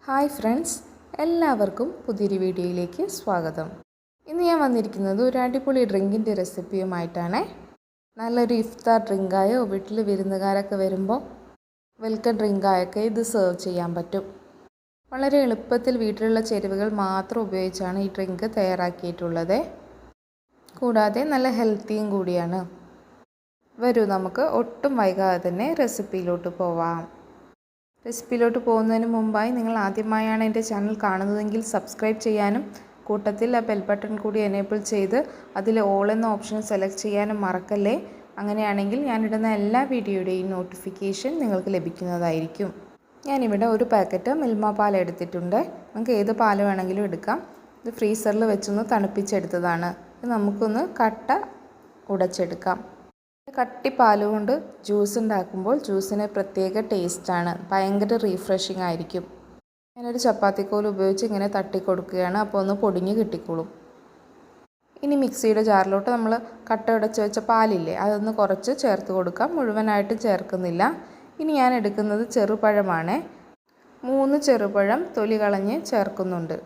Hi friends, എല്ലാവർക്കും പുതിയൊരു വീഡിയോയിലേക്ക് സ്വാഗതം. ഇന്ന് ഞാൻ വന്നിരിക്കുന്നത് ഒരു അടിപൊളി ഡ്രിങ്കിൻ്റെ റെസിപ്പിയുമായിട്ടാണ്. നല്ലൊരു ഇഫ്താർ ഡ്രിങ്കായോ വീട്ടിൽ വിരുന്നുകാരൊക്കെ വരുമ്പോൾ വെൽക്കം ഡ്രിങ്കായൊക്കെ ഇത് സെർവ് ചെയ്യാൻ പറ്റും. വളരെ എളുപ്പത്തിൽ വീട്ടിലുള്ള ചേരുവകൾ മാത്രം ഉപയോഗിച്ചാണ് ഈ ഡ്രിങ്ക് തയ്യാറാക്കിയിട്ടുള്ളത്. കൂടാതെ നല്ല ഹെൽത്തിയും കൂടിയാണ്. വരൂ, നമുക്ക് ഒട്ടും വൈകാതെ തന്നെ റെസിപ്പിയിലോട്ട് പോവാം. റെസിപ്പിയിലോട്ട് പോകുന്നതിന് മുമ്പായി നിങ്ങൾ ആദ്യമായാണ് എൻ്റെ ചാനൽ കാണുന്നതെങ്കിൽ സബ്സ്ക്രൈബ് ചെയ്യാനും കൂട്ടത്തിൽ ആ ബെൽ ബട്ടൺ കൂടി എനേബിൾ ചെയ്ത് അതിൽ ഓൾ എന്ന ഓപ്ഷൻ സെലക്ട് ചെയ്യാനും മറക്കല്ലേ. അങ്ങനെയാണെങ്കിൽ ഞാനിടുന്ന എല്ലാ വീഡിയോയുടെയും നോട്ടിഫിക്കേഷൻ നിങ്ങൾക്ക് ലഭിക്കുന്നതായിരിക്കും. ഞാനിവിടെ ഒരു പാക്കറ്റ് മിൽമ പാൽ എടുത്തിട്ടുണ്ട്. നമുക്ക് ഏത് പാൽ വേണമെങ്കിലും എടുക്കാം. ഇത് ഫ്രീസറിൽ വെച്ചൊന്ന് തണുപ്പിച്ചെടുത്തതാണ്. ഇത് നമുക്കൊന്ന് കട്ട ഉടച്ചെടുക്കാം. കട്ടിപ്പാൽ കൊണ്ട് ജ്യൂസ് ഉണ്ടാക്കുമ്പോൾ ജ്യൂസിന് പ്രത്യേക ടേസ്റ്റാണ്, ഭയങ്കര റീഫ്രഷിംഗ് ആയിരിക്കും. ഞാനൊരു ചപ്പാത്തിക്കോൽ ഉപയോഗിച്ച് ഇങ്ങനെ തട്ടി കൊടുക്കുകയാണ്, അപ്പോൾ ഒന്ന് പൊടിഞ്ഞ് കിട്ടിക്കോളും. ഇനി മിക്സിയുടെ ജാറിലോട്ട് നമ്മൾ കട്ട ഉടച്ച് വെച്ച പാലില്ലേ, അതൊന്ന് കുറച്ച് ചേർത്ത് കൊടുക്കാം. മുഴുവനായിട്ട് ചേർക്കുന്നില്ല. ഇനി ഞാൻ എടുക്കുന്നത് ചെറുപഴമാണ്. 3 ചെറുപഴം തൊലി കളഞ്ഞ് ചേർക്കുന്നുണ്ട്.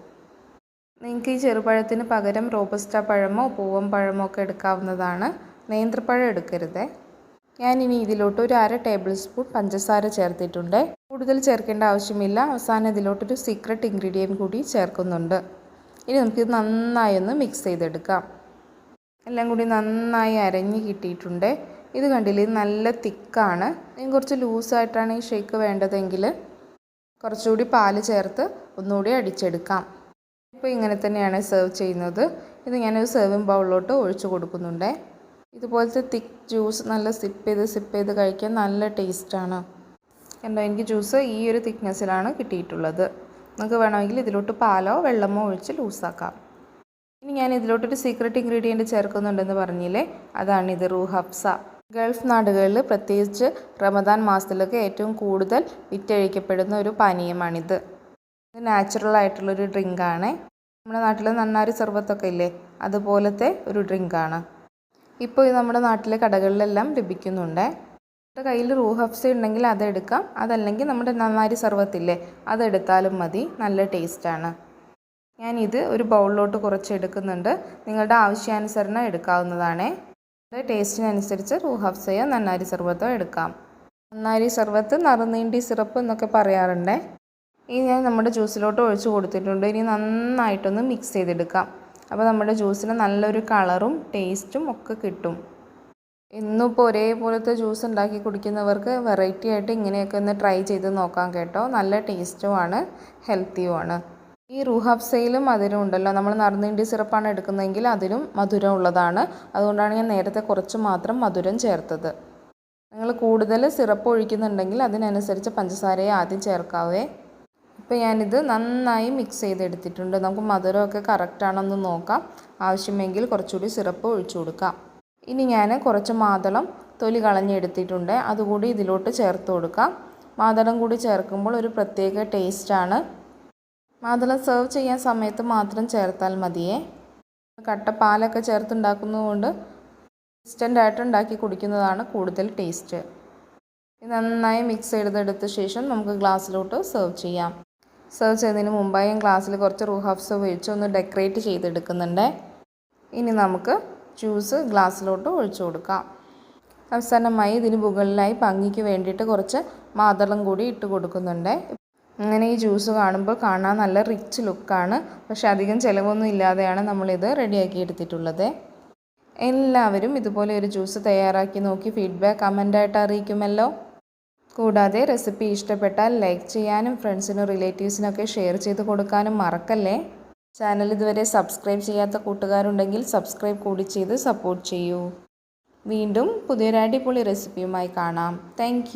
നിങ്ങൾക്ക് ഈ ചെറുപഴത്തിന് പകരം റോബസ്റ്റ പഴമോ പൂവൻ പഴമോ ഒക്കെ എടുക്കാവുന്നതാണ്. നേന്ത്രപ്പഴം എടുക്കരുത്. ഞാനിനി ഇതിലോട്ട് ഒരു 1/2 ടേബിൾ സ്പൂൺ പഞ്ചസാര ചേർത്തിട്ടുണ്ട്. കൂടുതൽ ചേർക്കേണ്ട ആവശ്യമില്ല. അവസാനം ഇതിലോട്ടൊരു സീക്രട്ട് ഇൻഗ്രീഡിയൻറ്റ് കൂടി ചേർക്കുന്നുണ്ട്. ഇനി നമുക്കിത് നന്നായി ഒന്ന് മിക്സ് ചെയ്തെടുക്കാം. എല്ലാം കൂടി നന്നായി അരഞ്ഞ് കിട്ടിയിട്ടുണ്ട്. ഇത് കണ്ടില്ലേ, നല്ല തിക്കാണ്. ഇനി കുറച്ച് ലൂസായിട്ടാണ് ഈ ഷേക്ക് വേണ്ടതെങ്കിൽ കുറച്ചുകൂടി പാല് ചേർത്ത് ഒന്നുകൂടി അടിച്ചെടുക്കാം. ഇപ്പോൾ ഇങ്ങനെ തന്നെയാണ് സെർവ് ചെയ്യുന്നത്. ഇത് ഞാനൊരു സെർവിങ് ബൗളിലോട്ട് ഒഴിച്ചു കൊടുക്കുന്നുണ്ട്. ഇതുപോലത്തെ തിക്ക് ജ്യൂസ് നല്ല സിപ്പ് ചെയ്ത് കഴിക്കാൻ നല്ല ടേസ്റ്റാണ്. കണ്ടോ, എനിക്ക് ജ്യൂസ് ഈ ഒരു തിക്നെസ്സിലാണ് കിട്ടിയിട്ടുള്ളത്. നമുക്ക് വേണമെങ്കിൽ ഇതിലോട്ട് പാലോ വെള്ളമോ ഒഴിച്ച് ലൂസാക്കാം. ഇനി ഞാൻ ഇതിലോട്ടൊരു സീക്രട്ട് ഇൻഗ്രീഡിയൻറ്റ് ചേർക്കുന്നുണ്ടെന്ന് പറഞ്ഞില്ലേ, അതാണിത്, റൂഹ് അഫ്സ. ഗൾഫ് നാടുകളിൽ പ്രത്യേകിച്ച് റമദാൻ മാസത്തിലൊക്കെ ഏറ്റവും കൂടുതൽ വിറ്റഴിക്കപ്പെടുന്ന ഒരു പാനീയമാണിത്. ഇത് നാച്ചുറലായിട്ടുള്ളൊരു ഡ്രിങ്കാണ്. നമ്മുടെ നാട്ടിൽ നന്നാരി സർബത്തൊക്കെ ഇല്ലേ, അതുപോലത്തെ ഒരു ഡ്രിങ്കാണ്. ഇപ്പോൾ ഇത് നമ്മുടെ നാട്ടിലെ കടകളിലെല്ലാം ലഭിക്കുന്നുണ്ട്. നമ്മുടെ കയ്യിൽ റൂഹ് അഫ്സ ഉണ്ടെങ്കിൽ അതെടുക്കാം. അതല്ലെങ്കിൽ നമ്മുടെ നന്നാരി സർബത്തില്ലേ, അതെടുത്താലും മതി. നല്ല ടേസ്റ്റാണ്. ഞാനിത് ഒരു ബൗളിലോട്ട് കുറച്ച് എടുക്കുന്നുണ്ട്. നിങ്ങളുടെ ആവശ്യാനുസരണം എടുക്കാവുന്നതാണ്. ടേസ്റ്റിനനുസരിച്ച് റൂഹ് അഫ്സയോ നന്നാരി സർബത്തോ എടുക്കാം. നന്നാരി സർബത്ത്, നറുനീണ്ടി സിറപ്പ് എന്നൊക്കെ പറയാറുണ്ട്. ഇനി ഞാൻ നമ്മുടെ ജ്യൂസിലോട്ട് ഒഴിച്ച് കൊടുത്തിട്ടുണ്ട്. ഇനി നന്നായിട്ടൊന്ന് മിക്സ് ചെയ്തെടുക്കാം. അപ്പോൾ നമ്മുടെ ജ്യൂസിന് നല്ലൊരു കളറും ടേസ്റ്റും ഒക്കെ കിട്ടും. ഇന്നിപ്പോൾ ഒരേപോലത്തെ ജ്യൂസ് ഉണ്ടാക്കി കുടിക്കുന്നവർക്ക് വെറൈറ്റി ആയിട്ട് ഇങ്ങനെയൊക്കെ ഒന്ന് ട്രൈ ചെയ്ത് നോക്കാം കേട്ടോ. നല്ല ടേസ്റ്റുമാണ്, ഹെൽത്തിയുമാണ്. ഈ റൂഹ് അഫ്സയിലും മധുരം ഉണ്ടല്ലോ. നമ്മൾ നറുനീണ്ടി സിറപ്പാണ് എടുക്കുന്നതെങ്കിൽ അതിലും മധുരം ഉള്ളതാണ്. അതുകൊണ്ടാണ് ഞാൻ നേരത്തെ കുറച്ച് മാത്രം മധുരം ചേർത്തത്. നിങ്ങൾ കൂടുതൽ സിറപ്പ് ഒഴിക്കുന്നുണ്ടെങ്കിൽ അതിനനുസരിച്ച് പഞ്ചസാരയെ ആദ്യം ചേർക്കാവേ. ഇപ്പോൾ ഞാനിത് നന്നായി മിക്സ് ചെയ്തെടുത്തിട്ടുണ്ട്. നമുക്ക് മധുരമൊക്കെ കറക്റ്റാണെന്ന് നോക്കാം. ആവശ്യമെങ്കിൽ കുറച്ചുകൂടി സിറപ്പ് ഒഴിച്ചു കൊടുക്കാം. ഇനി ഞാൻ കുറച്ച് മാതളം തൊലി കളഞ്ഞെടുത്തിട്ടുണ്ട്. അതുകൂടി ഇതിലോട്ട് ചേർത്ത് കൊടുക്കാം. മാതളം കൂടി ചേർക്കുമ്പോൾ ഒരു പ്രത്യേക ടേസ്റ്റാണ്. മാതളം സെർവ് ചെയ്യാൻ സമയത്ത് മാത്രം ചേർത്താൽ മതിയേ. കട്ട പാലൊക്കെ ചേർത്തുണ്ടാക്കുന്നതുകൊണ്ട് ഇൻസ്റ്റൻ്റായിട്ട് ഉണ്ടാക്കി കുടിക്കുന്നതാണ് കൂടുതൽ ടേസ്റ്റ്. ഇത് നന്നായി മിക്സ് ചെയ്തെടുത്ത ശേഷം നമുക്ക് ഗ്ലാസ്സിലോട്ട് സെർവ് ചെയ്യാം. സെർവ് ചെയ്യുന്നതിന് മുമ്പായി ഗ്ലാസ്സിൽ കുറച്ച് റൂഹ് അഫ്സ ഒഴിച്ച് ഒന്ന് ഡെക്കറേറ്റ് ചെയ്തെടുക്കുന്നുണ്ട്. ഇനി നമുക്ക് ജ്യൂസ് ഗ്ലാസ്സിലോട്ട് ഒഴിച്ചു കൊടുക്കാം. അവസാനമായി ഇതിന് മുകളിലായി ഭംഗിക്ക് വേണ്ടിയിട്ട് കുറച്ച് മാതളം കൂടി ഇട്ട് കൊടുക്കുന്നുണ്ട്. അങ്ങനെ ഈ ജ്യൂസ് കാണുമ്പോൾ കാണാൻ നല്ല റിച്ച് ലുക്കാണ്. പക്ഷെ അധികം ചിലവൊന്നും ഇല്ലാതെയാണ് നമ്മളിത് റെഡിയാക്കി എടുത്തിട്ടുള്ളത്. എല്ലാവരും ഇതുപോലെ ഒരു ജ്യൂസ് തയ്യാറാക്കി നോക്കി ഫീഡ്ബാക്ക് കമൻ്റായിട്ട് അറിയിക്കുമല്ലോ. കൂടാതെ റെസിപ്പി ഇഷ്ടപ്പെട്ടാൽ ലൈക്ക് ചെയ്യാനും ഫ്രണ്ട്സിനും റിലേറ്റീവ്സിനൊക്കെ ഷെയർ ചെയ്ത് കൊടുക്കാനും മറക്കല്ലേ. ചാനൽ ഇതുവരെ സബ്സ്ക്രൈബ് ചെയ്യാത്ത കൂട്ടുകാരുണ്ടെങ്കിൽ സബ്സ്ക്രൈബ് കൂടി ചെയ്ത് സപ്പോർട്ട് ചെയ്യൂ. വീണ്ടും പുതിയൊരു അടിപൊളി റെസിപ്പിയുമായി കാണാം. താങ്ക്